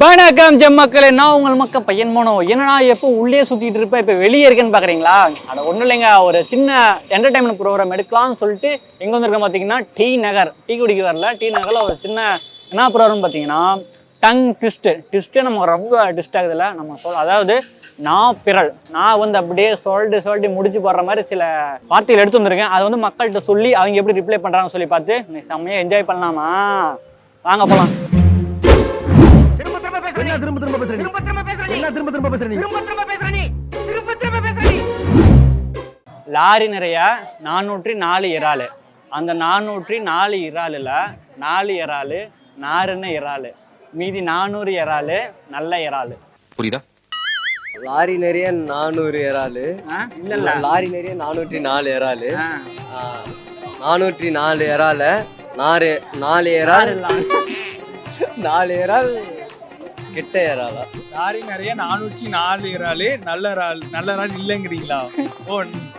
வணக்கம் ஜெம்மக்களே, நான் உங்கள் மக்கள் பையன் மோனோ. என்னன்னா எப்போ உள்ளே சுற்றிட்டு இருப்பேன், இப்போ வெளியே இருக்கேன்னு பார்க்குறீங்களா? அது ஒன்றும் இல்லைங்க, ஒரு சின்ன என்டர்டைன்மெண்ட் ப்ரோக்ராம் எடுக்கலாம்னு சொல்லிட்டு எங்கே வந்திருக்கேன் பார்த்தீங்கன்னா, டி நகர். டீ குடிக்க வரல, டி நகரில் ஒரு சின்ன என்ன ப்ரோக்ராம் பார்த்தீங்கன்னா, டங் ட்விஸ்ட்டு நம்ம ரொம்ப ட்விஸ்ட் ஆகுதுல்ல. நம்ம அதாவது நான் பிறல் நான் வந்து அப்படியே சொல்லிட்டு முடிச்சு போடுற மாதிரி சில வார்த்தைகள் எடுத்து வந்திருக்கேன். அதை வந்து மக்கள்கிட்ட சொல்லி அவங்க எப்படி ரிப்ளை பண்ணுறாங்கன்னு சொல்லி பார்த்து நீ செம்மையாக என்ஜாய் பண்ணலாமா? வாங்க போகலாம். லாரி நிறைய 404 இறாலு. அந்த 404 இறாலுல 4 இறாலு நாருன்னு இறாலு, மீதி 400 இறாலு நல்ல இறாலு. புரியுதா? லாரி நிறைய 400 இறாலு. இல்ல லாரி நிறைய 404 இறாலு. 404 இறால 4 இறால் 4 இறால் கெட்ட இறாலா? லாரி நிறைய 404 இறாலு நல்ல இறால் இல்லைங்கிறீங்களா? ஓ,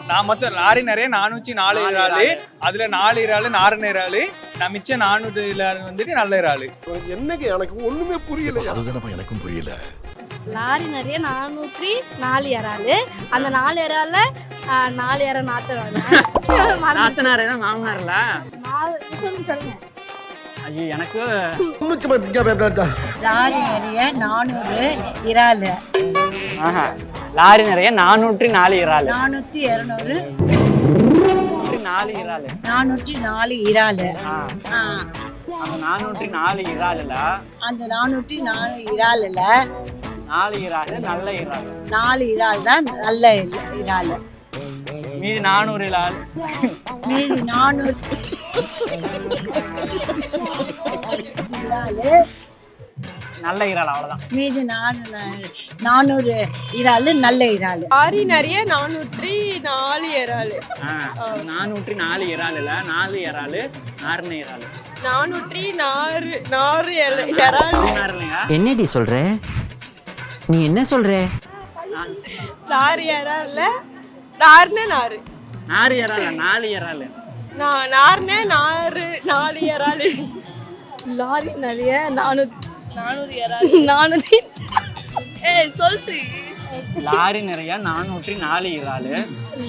நான் மொத்தம் லாரி நிறைய 404 இறாலு, அதுல 4 இறாலு நாரண இறாலு, நான் மிச்சம் 400 இறாலு வந்துட்டு நல்ல இறாலு. என்னங்க எனக்கு ஒண்ணுமே புரியல. அதுதானப்பா எனக்கும் புரியல. லாரி நிறைய 404 இறாலு, அந்த 4 இறால 4 இறா நாத்தனார் மாமனார்ல சொல்லுங்க. ஐயோ எனக்கு லாரி நிறைய 400 இறாலு, லாரி நிறைய 404 இறாலு, 400 404 இறாலு, 404 இறாலு. அந்த 404 இறாலுல அந்த 404 இறாலுல 4 இறாலு நல்ல இறாலு, 4 இறால் தான் நல்ல இறாலு, மீதி 400 இறால் மீதி 400 இறாலு நல்ல இறால். அவ்வளவுதான். மீதி 400 இறாலு நல்ல இறாலு. லாரி நிறைய 404 இறாலு, 404 இறாலுல 4 இறாலு நாரண இறாலு, 404 இறாலு. என்னடி சொல்ற? நீ என்ன சொல்ற? லாரி இறால நார்னே நாறு, நாறு இறால 4 இறாலு, நார்னே நாறு 4 இறாலு. லாரி நிறைய 400 இறாலு, 400 சொல்றீ. லாரி நிறைய 404 இறாலு,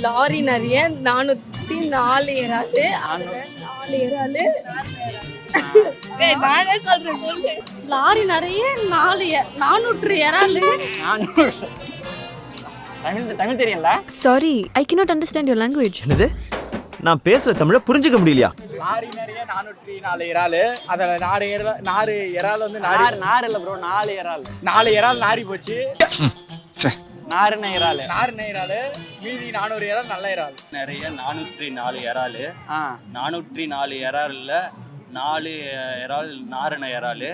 லாரி நிறைய 404 இறாலு, 4 இறாலு. நானே சொல்றேன் சொல்லு. லாரி நிறைய 400 இறாலு. தமிழ் தெரியல. Sorry, I cannot understand your language. என்னது? நான் பேசுற தமிழ புரிஞ்சுக்க முடியலையா? லாரி நிறைய 404 இறாலு, அதுல 4 இறால் வந்து நார் இல்ல ப்ரோ, 4 இறால். 4 இறால் நாரி போச்சு. நாரண இறாலு, நாரண இறாலு, மீதி 400 இறால் நல்ல இறால். நிறைய 404 இறாலு, 404 இறால்ல 4 இறால் நாரண இறாலு,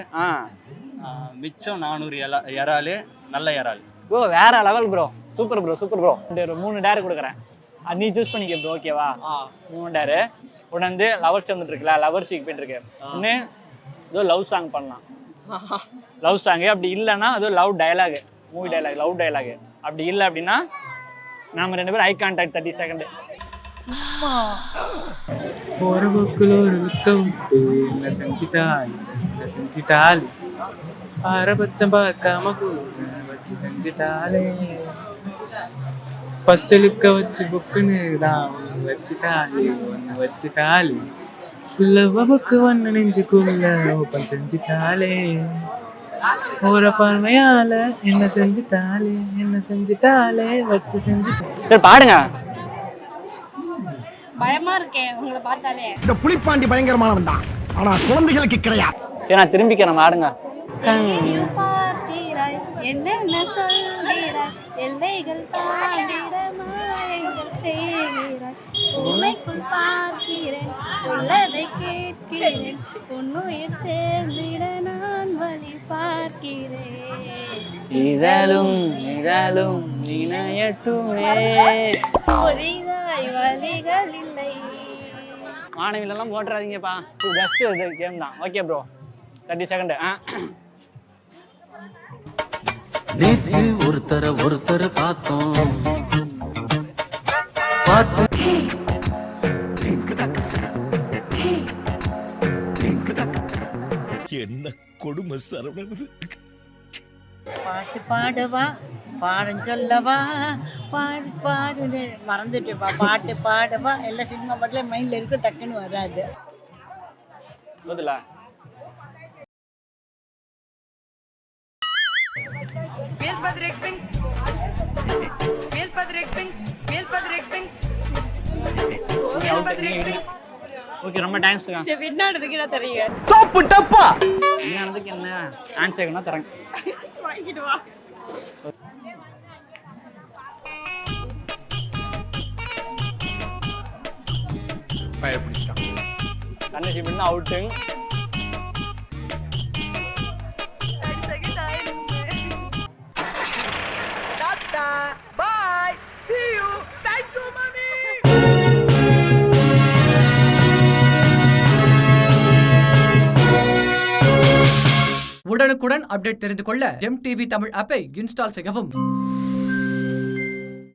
மிச்சம் 400 இறாலு நல்ல இறால். ப்ரோ வேற level bro, super bro super bro. ஒரு 3 டேர் கொடுக்குறேன், அது நீ சூஸ் பண்ணிக்க ப்ரோ. ஓகேவா? 3 டேரு. ஒன்று வந்து லவர்ஸ் வந்துட்டு இருக்குல்ல, லவர் சீக் போயிட்டு இருக்கு. ஒன்று ஏதோ லவ் சாங் பண்ணலாம், லவ் சாங்கு. அப்படி இல்லைன்னா ஏதோ love dialogue, movie dialogue, love dialogue. அப்படி இல்லை அப்படின்னா நம்ம 2 பேரும் ஐ கான்டாக்ட் 30 செகண்ட். ஒரு புக்கில் ஒரு விட்டு என்ன செஞ்சிட்டாள் பாரபட்சம் பார்க்காம வச்சு செஞ்சிட்டாலே, ஃபர்ஸ்ட் லுக்க வச்சு புக்குன்னு தான் ஒன்று வச்சுட்டாலே, புள்ள புக்கு ஒன்று நெஞ்சுக்குள்ள ஓப்பன் செஞ்சிட்டாலே, ஒரு பார்வையால என்ன செஞ்சிட்டாலே வச்சு செஞ்சுட்டாலே. சரி பாடுங்க. பயமா இருக்கேன் உங்களை பார்த்தாலே. இந்த புலிப்பாண்டி பயங்கரமானவன் தான், ஆனா குழந்தைகளுக்கு கிடையாது. சரி நான் திரும்பிக்கிறேன், ஆடுங்க. பார்க்கிறாய் என்ன சொல்கிறாய், எல்லைகள் தாண்டிட மாயங்கள் செய்கிறாய், உன்னைக்குள் பார்க்கிறேன் உள்ளதை கேட்கிறேன், உன்னுயிர் சேர்ந்திட நான் வழி பார்க்கிறேன், இதழும் இணையட்டுமே, புதிதாய் வழிகள் இல்லை. மாணவிலெல்லாம் போட்டுறாதீங்கப்பா, ஜஸ்ட் இது கேம் தான். Okay bro, 30 second. நேற்று ஒருத்தர் பார்த்தோம், என்ன கொடுமை சரவணன். பாட்டு பாடவா பாடம் சொல்லவா பாடு பாடு மறந்துட்டுப்பா. பாட்டு பாடவா எல்லா சினிமா பாட்டில் மைண்டில் இருக்கு, டக்குன்னு வராது. பதிலா ஓகே, ரொம்ப தேங்க்ஸ்ங்க. விண்ணாடுறதுக்கு என்ன தெரியுங்க? என்னதுக்கு என்ன ஆன்சர் கேட்கணும் தரேன். வாங்கிட்டு வா. கண்ணசி பண்ணா அவுட்டுங்க. உடனுக்குடன் அப்டேட் தெரிந்து கொள்ள ஜெம் டிவி தமிழ் ஆப்பை இன்ஸ்டால் செய்யவும்.